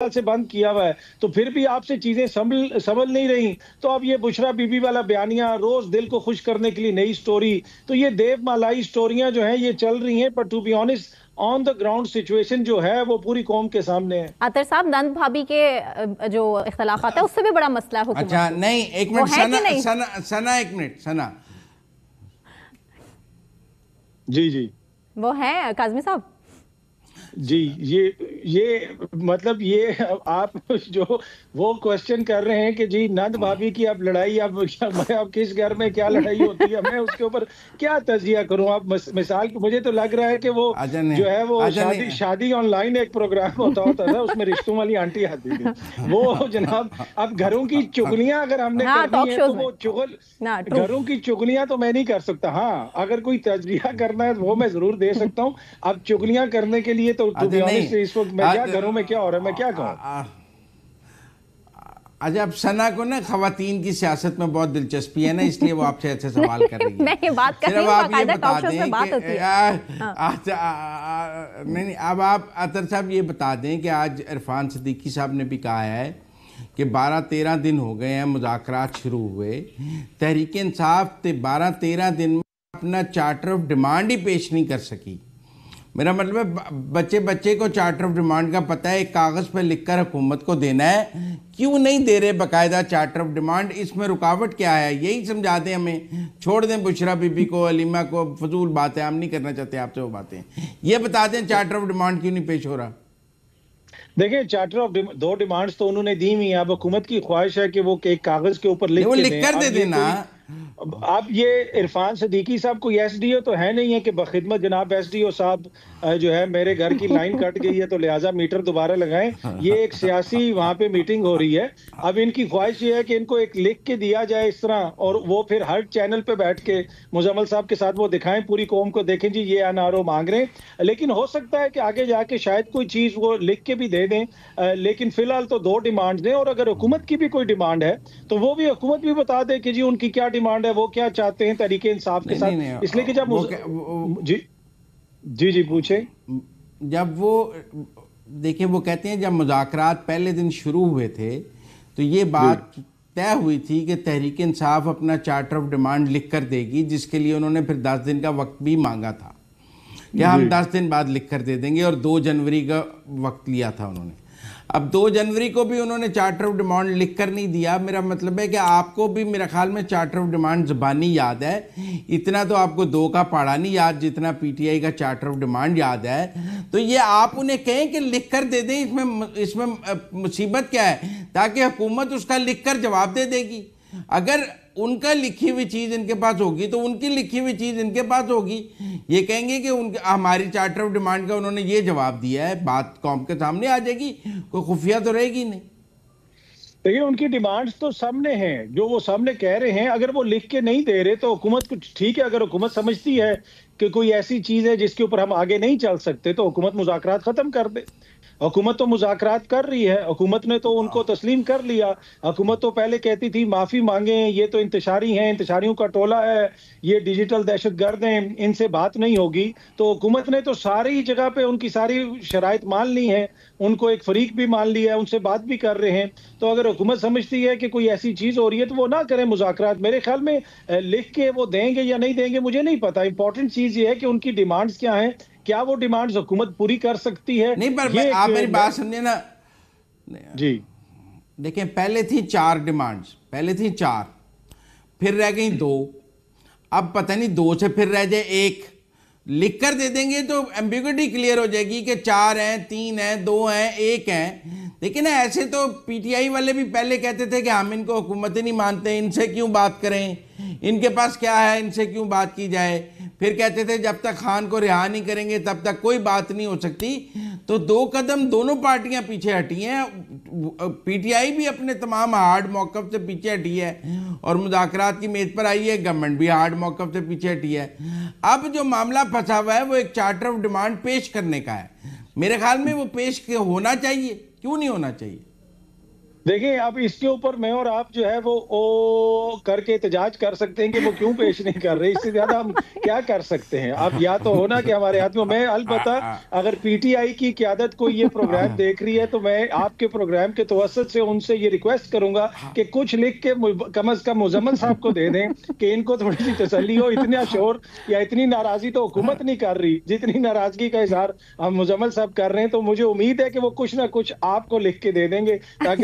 से बंद किया हुआ है, तो फिर भी आपसे चीजें संभल नहीं रही। तो अब ये बुशरा बीबी वाला बयानिया, रोज दिल को खुश करने के लिए नई स्टोरी, तो ये देवमालाई स्टोरियां जो हैं ये चल रही हैं, पर to be honest on the ground situation जो है वो पूरी कौम के सामने है। अतर साहब, नंद भाभी के जो इख्तलाफात है उससे भी बड़ा मसला है हुकूमत अच्छा को। नहीं, एक वो मिनट है कि सना नहीं? सना सना, एक मिनट सना। जी जी वो है काजमी साहब। जी, ये मतलब ये आप जो वो क्वेश्चन कर रहे हैं कि जी नंद भाभी की अब लड़ाई, अब किस घर में क्या लड़ाई होती है, मैं उसके ऊपर क्या तजिया करूं। आप मिसाल, मुझे तो लग रहा है कि वो जो है वो शादी ऑनलाइन एक प्रोग्राम होता था, उसमें रिश्तों वाली आंटी आती थी वो जनाब। अब घरों की चुगलियां अगर हमने करनी है तो वो घरों की चुगलियां तो मैं नहीं कर सकता। हाँ, अगर कोई तजिया करना है तो वो मैं जरूर दे सकता हूँ। अब चुगलियां करने के लिए तो इस वक्त मैं क्या घरों में क्या हो रहा है मैं क्या कहूँ। अच्छा, अब सना को ना खवातीन की सियासत में बहुत दिलचस्पी है ना, इसलिए वो आपसे ऐसे सवाल कर रही है। मैं ये बात कर रही हूं, आप ये बता टॉक शो दें में बात होती है। नहीं, अब आप अतर साहब ये बता दें कि आज इरफान सिद्दीकी साहब ने भी कहा है कि 12-13 दिन हो गए हैं मुज़ाकरात शुरू हुए, तहरीक इंसाफ 12-13 दिन में अपना चार्टर ऑफ डिमांड ही पेश नहीं कर सकी। मेरा मतलब है बच्चे बच्चे को चार्टर ऑफ डिमांड का पता है, एक कागज़ पर लिखकर हुकूमत को देना है, क्यों नहीं दे रहे बाकायदा चार्टर ऑफ डिमांड? इसमें रुकावट क्या है, यही समझा दें हमें। छोड़ दें बुशरा बीबी को, अलीमा को, फजूल बातें, हम नहीं करना चाहते आपसे वो बातें। ये बता दें चार्टर ऑफ डिमांड क्यों नहीं पेश हो रहा? देखिए, चार्टर ऑफ दो डिमांड्स तो उन्होंने दी हुई है। अब हुकूमत की ख्वाहिश है कि वो एक कागज के ऊपर लिख कर दे देना। अब ये इरफान सिद्दीकी साहब कोई एसडीओ तो है नहीं है कि बखिदमत जनाब एसडीओ साहब जो है मेरे घर की लाइन कट गई है तो लिहाजा मीटर दोबारा लगाएं। ये एक सियासी वहां पे मीटिंग हो रही है। अब इनकी ख्वाहिश ये है कि इनको एक लिख के दिया जाए इस तरह, और वो फिर हर चैनल पे बैठ के मुजम्मल साहब के साथ वो दिखाएं, पूरी कौम को देखें जी ये एनआरओ मांग रहे हैं। लेकिन हो सकता है कि आगे जाके शायद कोई चीज वो लिख के भी दे दें। लेकिन फिलहाल तो दो डिमांड दें, और अगर हुकूमत की भी कोई डिमांड है तो वो भी हुकूमत भी बता दे कि जी उनकी क्या डिमांड है, वो क्या चाहते हैं तरीके इंसाफ के साथ। इसलिए कि जब जी जी जी पूछे। जब वो देखिए, वो कहते हैं जब मुज़ाकरात पहले दिन शुरू हुए थे तो ये बात तय हुई थी कि तहरीक इंसाफ अपना चार्टर ऑफ डिमांड लिख कर देगी, जिसके लिए उन्होंने फिर 10 दिन का वक्त भी मांगा था कि हम 10 दिन बाद लिख कर दे देंगे, और 2 जनवरी का वक्त लिया था उन्होंने। अब 2 जनवरी को भी उन्होंने चार्टर ऑफ डिमांड लिख कर नहीं दिया। मेरा मतलब है कि आपको भी मेरा ख्याल में चार्टर ऑफ डिमांड ज़बानी याद है, इतना तो आपको 2 का पढ़ा नहीं याद जितना पीटीआई का चार्टर ऑफ डिमांड याद है। तो ये आप उन्हें कहें कि लिख कर दे दें, इसमें मुसीबत क्या है, ताकि हुकूमत उसका लिख कर जवाब दे देगी। अगर उनका लिखी हुई चीज़ इनके पास होगी तो उनकी लिखी हुई चीज़ इनके पास होगी। ये कहेंगे कि उनके हमारी चार्टर ऑफ डिमांड का उन्होंने ये जवाब दिया है, बात कौम के सामने आ जाएगी, कोई खुफिया तो रहेगी नहीं। देखिए, उनकी डिमांड्स तो सामने हैं, जो वो सामने कह रहे हैं। अगर वो लिख के नहीं दे रहे तो हुकूमत कुछ ठीक है। अगर हुकूमत समझती है कि कोई ऐसी चीज है जिसके ऊपर हम आगे नहीं चल सकते तो हुकूमत मुज़ाकरात खत्म कर दे। हुकूमत तो मुज़ाकरात कर रही है, हुकूमत ने तो उनको तस्लीम कर लिया। हुकूमत तो पहले कहती थी माफी मांगे, ये तो इंतशारी हैं, इंतशारियों का टोला है, ये डिजिटल दहशतगर्द हैं, इनसे बात नहीं होगी। तो हुकूमत ने तो सारी जगह पे उनकी सारी शराइत मान ली है, उनको एक फरीक भी मान लिया है, उनसे बात भी कर रहे हैं। तो अगर हुकूमत समझती है कि कोई ऐसी चीज हो रही है तो वो ना करें मुज़ाकरात। मेरे ख्याल में लिख के वो देंगे या नहीं देंगे मुझे नहीं पता। इंपॉर्टेंट चीज ये है कि उनकी डिमांड्स क्या हैं, क्या वो डिमांड्स हुकूमत पूरी कर सकती है। नहीं, पर आप मेरी बात समझे ना जी। देखिए, पहले थी 4 डिमांड्स, पहले थी 4, फिर रह गई 2, अब पता नहीं 2 से फिर रह जाए 1। लिख कर दे देंगे तो एम्बिग्युइटी क्लियर हो जाएगी कि 4 हैं, 3 हैं, 2 हैं, 1 हैं। लेकिन ऐसे तो पीटीआई वाले भी पहले कहते थे कि हम इनको हुकूमत ही नहीं मानते, इनसे क्यों बात करें, इनके पास क्या है, इनसे क्यों बात की जाए। फिर कहते थे जब तक खान को रिहा नहीं करेंगे तब तक कोई बात नहीं हो सकती। तो 2 कदम दोनों पार्टियां पीछे हटी हैं। पीटीआई भी अपने तमाम हार्ड मौक़िफ़ से पीछे हटी है और मुज़ाकरात की मेज़ पर आई है, गवर्नमेंट भी हार्ड मौक़िफ़ से पीछे हटी है। अब जो मामला फंसा हुआ है वो एक चार्टर ऑफ डिमांड पेश करने का है। मेरे ख्याल में वो पेश होना चाहिए, क्यों नहीं होना चाहिए? देखिए, अब इसके ऊपर मैं और आप जो है वो ओ करके एहतजाज कर सकते हैं कि वो क्यों पेश नहीं कर रहे, इससे ज्यादा हम क्या कर सकते हैं। अब या तो होना कि हमारे हाथ में, मैं अलबत्ता अगर पीटीआई की क़यादत को ये प्रोग्राम देख रही है तो मैं आपके प्रोग्राम के तवस्सुत से उनसे ये रिक्वेस्ट करूंगा कि कुछ लिख के कम अज कम मुजम्मिल साहब को दे दें कि इनको थोड़ी सी तसल्ली हो। इतना शोर या इतनी नाराजगी तो हुकूमत नहीं कर रही जितनी नाराजगी का इजहार हम मुजम्मिल साहब कर रहे हैं। तो मुझे उम्मीद है कि वो कुछ ना कुछ आपको लिख के दे देंगे ताकि